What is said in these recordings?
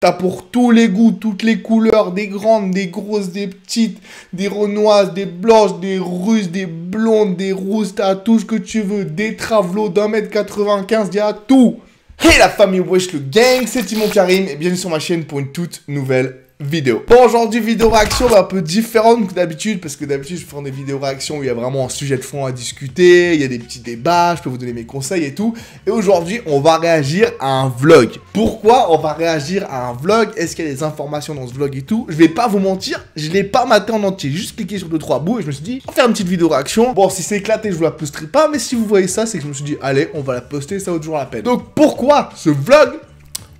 T'as pour tous les goûts, toutes les couleurs, des grandes, des grosses, des petites, des renoises, des blanches, des russes, des blondes, des rousses, t'as tout ce que tu veux, des travelots d'1m95, y'a tout. Hey la famille wesh le gang, c'est Timon Karim et bienvenue sur ma chaîne pour une toute nouvelle vidéo. Bon, aujourd'hui vidéo réaction un peu différente que d'habitude, parce que d'habitude je fais des vidéos réaction où il y a vraiment un sujet de fond à discuter, il y a des petits débats, je peux vous donner mes conseils et tout. Et aujourd'hui on va réagir à un vlog. Pourquoi on va réagir à un vlog? Est-ce qu'il y a des informations dans ce vlog et tout? Je vais pas vous mentir, je l'ai pas maté en entier, j'ai juste cliqué sur 2-3 bouts et je me suis dit, on va faire une petite vidéo réaction. Bon, si c'est éclaté je vous la posterai pas, mais si vous voyez ça, c'est que je me suis dit, allez, on va la poster, ça vaut toujours la peine. Donc pourquoi ce vlog?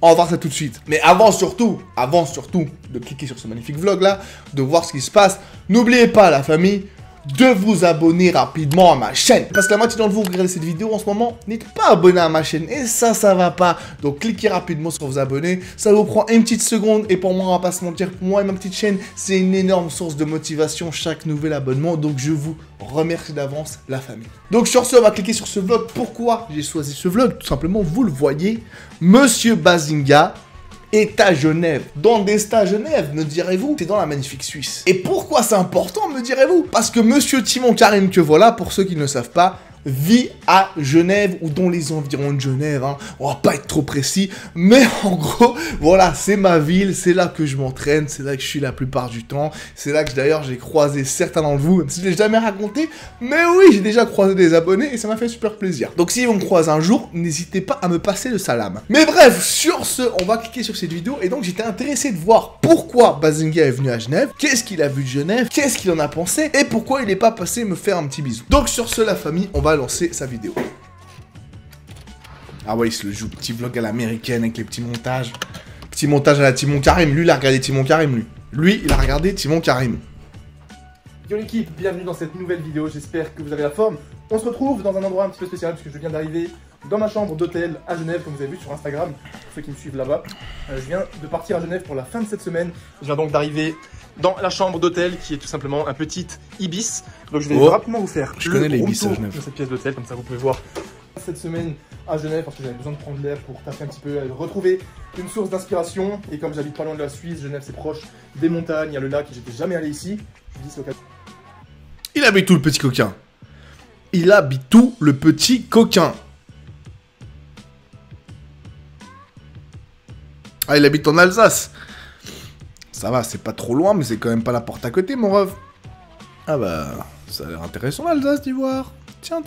On va voir ça tout de suite. Mais avant surtout de cliquer sur ce magnifique vlog là, de voir ce qui se passe, n'oubliez pas la famille de vous abonner rapidement à ma chaîne. Parce que la moitié d'entre vous regardez cette vidéo en ce moment, n'êtes pas abonné à ma chaîne et ça va pas. Donc cliquez rapidement sur vous abonner, ça vous prend une petite seconde et pour moi on va pas se mentir, pour moi et ma petite chaîne, c'est une énorme source de motivation chaque nouvel abonnement. Donc je vous remercie d'avance la famille. Donc sur ce, on va cliquer sur ce vlog. Pourquoi j'ai choisi ce vlog? Tout simplement, vous le voyez, Monsieur Bazinga est à Genève. Dans des stages à Genève, me direz-vous? C'est dans la magnifique Suisse. Et pourquoi c'est important, me direz-vous? Parce que Monsieur Timon Karim, que voilà, pour ceux qui ne le savent pas, vit à Genève ou dans les environs de Genève, hein. On va pas être trop précis, mais en gros, voilà, c'est ma ville, c'est là que je m'entraîne, c'est là que je suis la plupart du temps, c'est là que d'ailleurs j'ai croisé certains d'entre vous, même si je l'ai jamais raconté, mais oui, j'ai déjà croisé des abonnés et ça m'a fait super plaisir. Donc si on me croise un jour, n'hésitez pas à me passer le salam. Mais bref, sur ce, on va cliquer sur cette vidéo et donc j'étais intéressé de voir pourquoi Bazinga est venu à Genève, qu'est-ce qu'il a vu de Genève, qu'est-ce qu'il en a pensé et pourquoi il n'est pas passé me faire un petit bisou. Donc sur ce, la famille, on va lancer sa vidéo. Ah ouais, il se le joue, petit vlog à l'américaine avec les petits montages. Petit montage à la Timon Karim. Lui, il a regardé Timon Karim, lui, il a regardé Timon Karim. Yo l'équipe, bienvenue dans cette nouvelle vidéo, j'espère que vous avez la forme. On se retrouve dans un endroit un petit peu spécial puisque je viens d'arriver dans ma chambre d'hôtel à Genève, comme vous avez vu sur Instagram, pour ceux qui me suivent là-bas. Je viens de partir à Genève pour la fin de cette semaine. Je viens donc d'arriver dans la chambre d'hôtel qui est tout simplement un petit Ibis. Donc je vais rapidement vous faire le Ibis à Genève de cette pièce d'hôtel, comme ça vous pouvez voir cette semaine à Genève parce que j'avais besoin de prendre l'air pour taffer un petit peu, retrouver une source d'inspiration. Et comme j'habite pas loin de la Suisse, Genève c'est proche des montagnes, il y a le lac et j'étais jamais allé ici. Je dis c'est l'occasion. Il habite tout le petit coquin. Il habite tout le petit coquin. Ah, il habite en Alsace. Ça va, c'est pas trop loin, mais c'est quand même pas la porte à côté, mon ref. Ah bah, ça a l'air intéressant l'Alsace d'Ivoire. Tiens.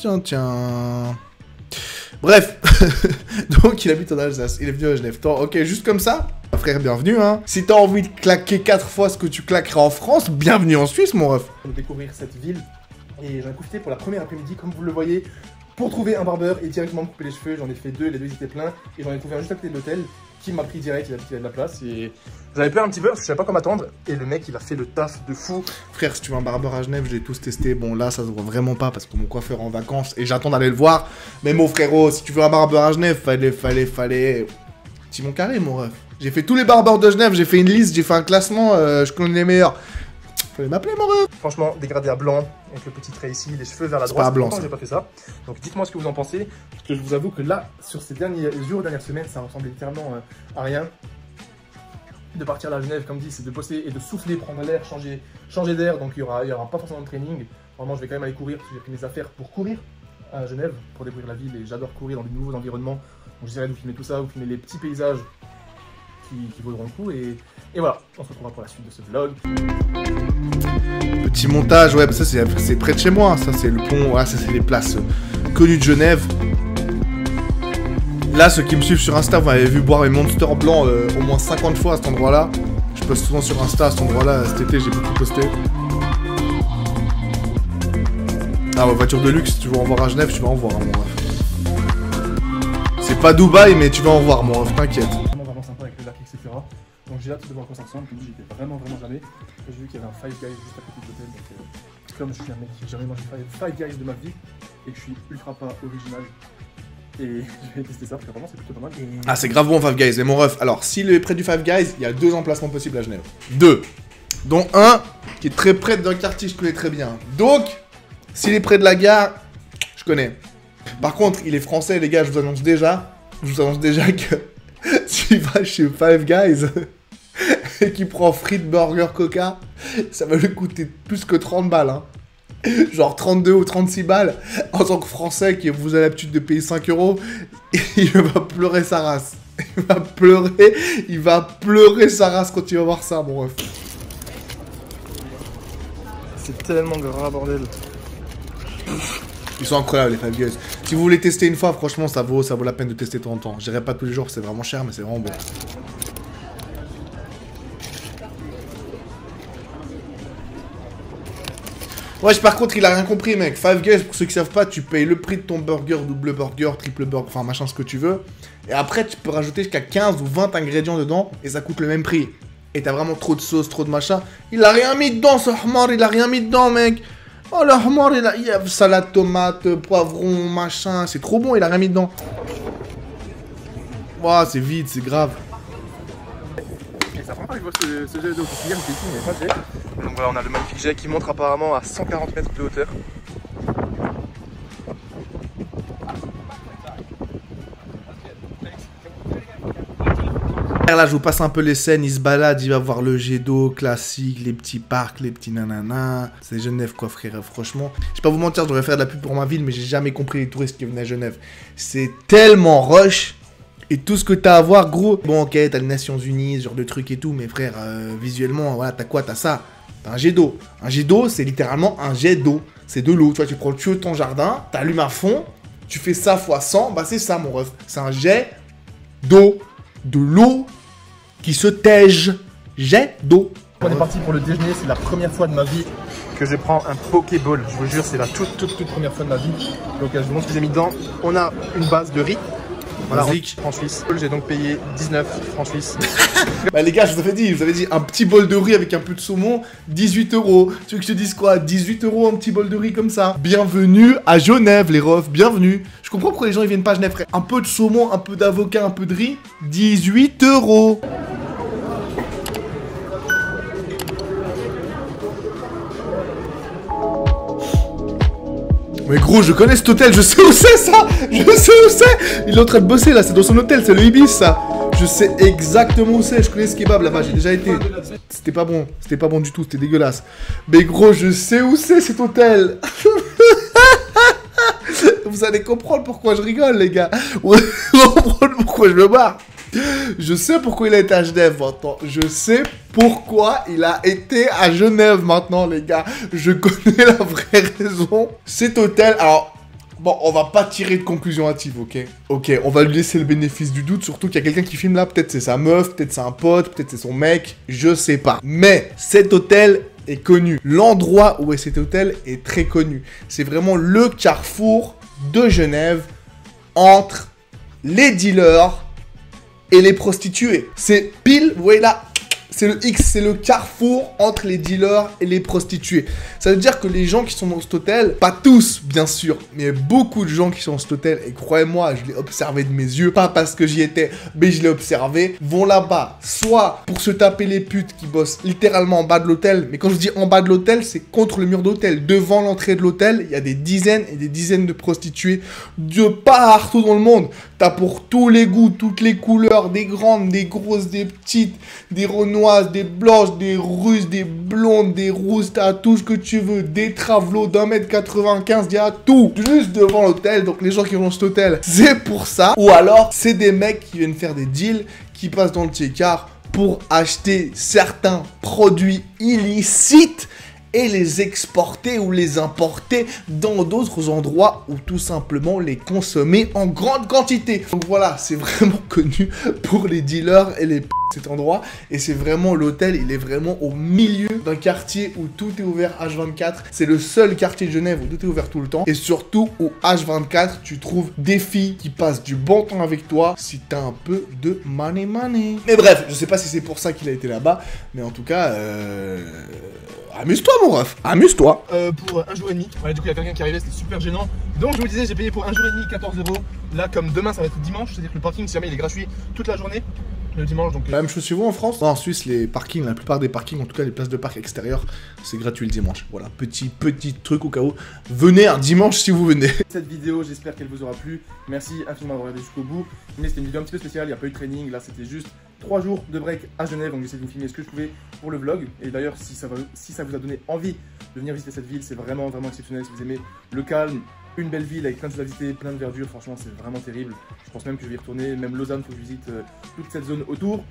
Bref, donc il habite en Alsace, il est venu à Genève. Ok, juste comme ça, frère, bienvenue, hein. Si t'as envie de claquer 4 fois ce que tu claqueras en France, bienvenue en Suisse, mon ref. De découvrir cette ville, et j'en ai profité pour la première après-midi, comme vous le voyez, pour trouver un barbeur et directement me couper les cheveux. J'en ai fait 2, les 2 étaient pleins, et j'en ai trouvé un juste à côté de l'hôtel, qui m'a pris direct, il a dit qu'il avait de la place, et j'avais peur un petit peu, parce que je savais pas quoi m'attendre, et le mec, il a fait le taf de fou. Frère, si tu veux un barbeur à Genève, je l'ai tous testé. Bon, là, ça se voit vraiment pas, parce que mon coiffeur est en vacances, et j'attends d'aller le voir. Mais mon frérot, si tu veux un barbeur à Genève, fallait... Timon Karim, mon ref. J'ai fait tous les barbeurs de Genève, j'ai fait une liste, j'ai fait un classement, je connais les meilleurs. Fallait m'appeler, mon ref. Franchement, dégradé à blanc, avec le petit trait ici, les cheveux vers la droite. C'est pas blanc, ça. J'ai pas fait ça. Donc dites-moi ce que vous en pensez, parce que je vous avoue que là, sur ces derniers jours, dernières semaines, ça ressemblait littéralement à rien. De partir à la Genève, comme dit, c'est de bosser et de souffler, prendre l'air, changer d'air. Donc il y aura pas forcément de training. Vraiment, je vais quand même aller courir, parce que j'ai pris mes affaires pour courir à Genève, pour découvrir la ville, et j'adore courir dans de nouveaux environnements. Donc j'essaierai de vous filmer tout ça, vous filmer les petits paysages qui vaudront le coup, et voilà, on se retrouvera pour la suite de ce vlog. Petit montage, ouais, bah ça c'est près de chez moi, ça c'est le pont, ça c'est les places connues de Genève. Là, ceux qui me suivent sur Insta, vous m'avez vu boire mes monsters blancs au moins 50 fois à cet endroit-là. Je poste souvent sur Insta à cet endroit-là, cet été j'ai beaucoup posté. Ah ouais, voiture de luxe, si tu veux en voir à Genève, tu vas en voir, mon ref. C'est pas Dubaï, mais tu vas en voir, mon ref, t'inquiète. Vraiment sympa avec le lac, etc. Donc j'ai hâte de voir à quoi ça ressemble, j'y étais vraiment jamais. J'ai vu qu'il y avait un Five Guys juste à côté de l'hôtel, donc comme je suis un mec qui n'a jamais mangé Five Guys de ma vie, et que je suis ultra pas original, et je vais tester ça parce que vraiment c'est plutôt pas mal. Ah, c'est grave bon Five Guys, et mon ref, alors s'il est près du Five Guys, il y a 2 emplacements possibles à Genève. 2, dont un qui est très près d'un quartier que je connais très bien. Donc, s'il est près de la gare, je connais. Par contre, il est français, les gars, je vous annonce déjà que si qui va chez Five Guys et qui prend frites, burger, coca, ça va lui coûter plus que 30 balles, hein. Genre 32 ou 36 balles. En tant que Français qui vous avez l'habitude de payer 5 €, il va pleurer sa race. Il va pleurer sa race quand il va voir ça, mon ref. C'est tellement gras, bordel. Ils sont incroyables, les Five Guys. Si vous voulez tester une fois, franchement, ça vaut la peine de tester de temps en temps. Je dirais pas tous les jours, c'est vraiment cher, mais c'est vraiment bon. Ouais, par contre, il a rien compris, mec. Five Guys, pour ceux qui savent pas, tu payes le prix de ton burger, double burger, triple burger, enfin machin, ce que tu veux. Et après, tu peux rajouter jusqu'à 15 ou 20 ingrédients dedans, et ça coûte le même prix. Et t'as vraiment trop de sauce, trop de machin. Il a rien mis dedans, ce hamar, il a rien mis dedans, mec. Oh, le hamar, il y a salade, tomate, poivron, machin. C'est trop bon, il a rien mis dedans. Ouah, c'est vide, c'est grave. Et ça prend pas que je vois ce jet d'eau. Hier, j'étais ici, mais pas de jet. Donc voilà, on a le magnifique jet qui montre apparemment à 140 mètres de hauteur. Là, je vous passe un peu les scènes, il se balade, il va voir le jet d'eau classique, les petits parcs, les petits nananas. C'est Genève, quoi, frère, franchement. Je vais pas vous mentir, je devrais faire de la pub pour ma ville, mais j'ai jamais compris les touristes qui venaient à Genève. C'est tellement rush. Et tout ce que t'as à voir, gros. Bon, ok, t'as les Nations Unies, ce genre de trucs et tout, mais frère, visuellement, voilà, t'as quoi? T'as ça. T'as un jet d'eau. Un jet d'eau, c'est littéralement un jet d'eau. C'est de l'eau. Tu vois, tu prends le tuyau de ton jardin, t'allumes à fond, tu fais ça fois 100, bah c'est ça, mon ref. C'est un jet d'eau. De l'eau qui se tège. Jet d'eau. On est parti pour le déjeuner, c'est la première fois de ma vie que je prends un Pokéball. Je vous jure, c'est la toute première fois de ma vie. Donc je vous montre ce que j'ai mis dedans. On a une base de riz. Voilà, francs suisses. J'ai donc payé 19 francs suisses. Bah les gars, je vous avais dit, un petit bol de riz avec un peu de saumon, 18 €. Tu veux que je te dise quoi? 18 € un petit bol de riz comme ça. Bienvenue à Genève, les refs, bienvenue. Je comprends pourquoi les gens ils viennent pas à Genève, frère. Un peu de saumon, un peu d'avocat, un peu de riz, 18 €. Mais gros, je connais cet hôtel, je sais où c'est ça. Je sais où c'est. Il est en train de bosser là, c'est dans son hôtel, c'est le Ibis ça. Je sais exactement où c'est, je connais ce kebab là-bas, j'ai déjà été. C'était pas bon du tout, c'était dégueulasse. Mais gros, je sais où c'est cet hôtel. Vous allez comprendre pourquoi je rigole les gars. Vous allez comprendre pourquoi je me barre. Je sais pourquoi il a été à Genève maintenant. Je sais pourquoi il a été à Genève maintenant, les gars. Je connais la vraie raison. Cet hôtel, alors, bon, on va pas tirer de conclusion hâtive, ok? Ok, on va lui laisser le bénéfice du doute, surtout qu'il y a quelqu'un qui filme là. Peut-être c'est sa meuf, peut-être c'est un pote, peut-être c'est son mec, je sais pas. Mais cet hôtel est connu. L'endroit où est cet hôtel est très connu. C'est vraiment le carrefour de Genève entre les dealers et les prostituées. C'est pile, vous voyez là, c'est le X, c'est le carrefour entre les dealers et les prostituées. Ça veut dire que les gens qui sont dans cet hôtel, pas tous bien sûr, mais beaucoup de gens qui sont dans cet hôtel, et croyez-moi, je l'ai observé de mes yeux, pas parce que j'y étais, mais je l'ai observé, vont là-bas, soit pour se taper les putes qui bossent littéralement en bas de l'hôtel, mais quand je dis en bas de l'hôtel, c'est contre le mur d'hôtel. Devant l'entrée de l'hôtel, il y a des dizaines et des dizaines de prostituées de partout dans le monde. T'as pour tous les goûts, toutes les couleurs, des grandes, des grosses, des petites, des renoises, des blanches, des russes, des blondes, des rousses, t'as tout ce que tu veux, des travelots d'1,95 m, il y a tout, juste devant l'hôtel. Donc les gens qui vont dans cet hôtel, c'est pour ça. Ou alors, c'est des mecs qui viennent faire des deals, qui passent dans le Tiécar pour acheter certains produits illicites et les exporter ou les importer dans d'autres endroits ou tout simplement les consommer en grande quantité. Donc voilà, c'est vraiment connu pour les dealers et les p*** cet endroit, et c'est vraiment l'hôtel, il est vraiment au milieu d'un quartier où tout est ouvert H24. C'est le seul quartier de Genève où tout est ouvert tout le temps, et surtout où H24 tu trouves des filles qui passent du bon temps avec toi si t'as un peu de money. Mais bref, je sais pas si c'est pour ça qu'il a été là-bas, mais en tout cas amuse-toi mon ref, amuse-toi. Pour un jour et demi, ouais, du coup il y a quelqu'un qui arrivait, c'était super gênant. Donc je vous disais, j'ai payé pour un jour et demi 14 €. Là comme demain ça va être dimanche, c'est-à-dire que le parking si jamais il est gratuit toute la journée, le dimanche. Donc, La même chose chez vous en France? En Suisse, les parkings, la plupart des parkings, en tout cas les places de parc extérieures, c'est gratuit le dimanche. Voilà, petit truc au cas où. Venez un dimanche si vous venez. Cette vidéo, j'espère qu'elle vous aura plu. Merci infiniment d'avoir regardé jusqu'au bout. Mais c'était une vidéo un petit peu spéciale, il n'y a pas eu de training. Là, c'était juste 3 jours de break à Genève. Donc, j'ai essayé de vous filmer ce que je pouvais pour le vlog. Et d'ailleurs, si ça vous a donné envie de venir visiter cette ville, c'est vraiment exceptionnel. Si vous aimez le calme, une belle ville avec plein de choses à visiter, plein de verdure, franchement, c'est vraiment terrible. Je pense même que je vais y retourner. Même Lausanne, faut que je visite toute cette zone autour.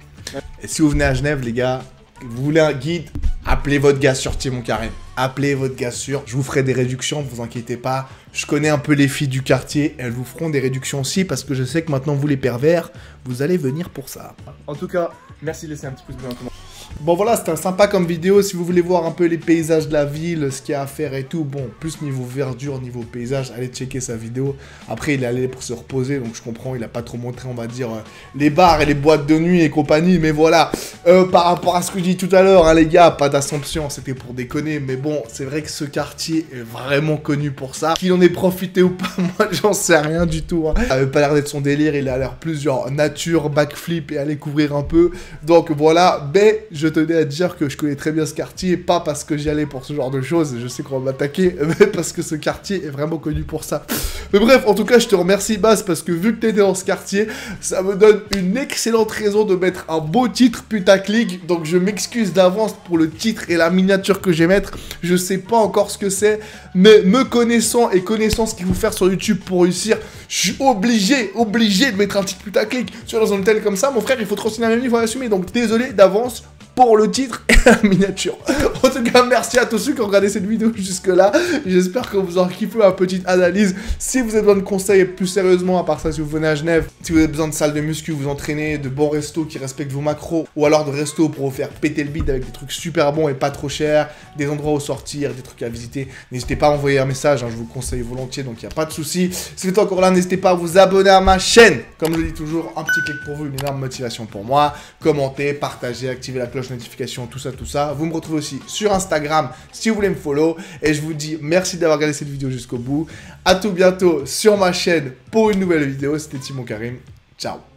Et si vous venez à Genève, les gars, vous voulez un guide, appelez votre gars sur Timon Karim. Appelez votre gars sûr. Je vous ferai des réductions, vous inquiétez pas. Je connais un peu les filles du quartier. Elles vous feront des réductions aussi parce que je sais que maintenant, vous les pervers, vous allez venir pour ça. En tout cas, merci de laisser un petit pouce bleu en commentaire. Bon voilà, c'était un sympa comme vidéo. Si vous voulez voir un peu les paysages de la ville, ce qu'il y a à faire et tout, bon, plus niveau verdure, niveau paysage, allez checker sa vidéo. Après, il est allé pour se reposer, donc je comprends, il a pas trop montré, on va dire, les bars et les boîtes de nuit et compagnie. Mais voilà, par rapport à ce que je dis tout à l'heure, hein, les gars, pas d'Assomption, c'était pour déconner. Mais bon, c'est vrai que ce quartier est vraiment connu pour ça. Qu'il en ait profité ou pas, moi, j'en sais rien du tout. Hein. Ça avait pas l'air d'être son délire, il a l'air plus genre nature, backflip et aller couvrir un peu. Donc voilà, mais je tenais à dire que je connais très bien ce quartier, pas parce que j'y allais pour ce genre de choses, je sais qu'on va m'attaquer, mais parce que ce quartier est vraiment connu pour ça. Mais bref, en tout cas, je te remercie, Bas, parce que vu que t'étais dans ce quartier, ça me donne une excellente raison de mettre un beau titre putaclic, donc je m'excuse d'avance pour le titre et la miniature que je vais mettre, je sais pas encore ce que c'est, mais me connaissant et connaissant ce qu'il faut faire sur YouTube pour réussir, je suis obligé de mettre un titre putaclic. Tu vois, dans un tel comme ça, mon frère, il faut trop signer un même, il faut l'assumer, donc désolé d'avance pour le titre et la miniature. En tout cas, merci à tous ceux qui ont regardé cette vidéo jusque là. J'espère que vous aurez kiffé ma petite analyse. Si vous avez besoin de conseils plus sérieusement, à part ça, si vous venez à Genève, si vous avez besoin de salles de muscu, vous entraînez, de bons restos qui respectent vos macros, ou alors de restos pour vous faire péter le bide avec des trucs super bons et pas trop chers, des endroits où sortir, des trucs à visiter, n'hésitez pas à m'envoyer un message, hein, je vous le conseille volontiers, donc il n'y a pas de souci. Si vous êtes encore là, n'hésitez pas à vous abonner à ma chaîne. Comme je le dis toujours, un petit clic pour vous, une énorme motivation pour moi. Commentez, partagez, activez la cloche notification, tout ça. Vous me retrouvez aussi sur Instagram si vous voulez me follow. Et je vous dis merci d'avoir regardé cette vidéo jusqu'au bout. À tout bientôt sur ma chaîne pour une nouvelle vidéo. C'était Timon Karim. Ciao.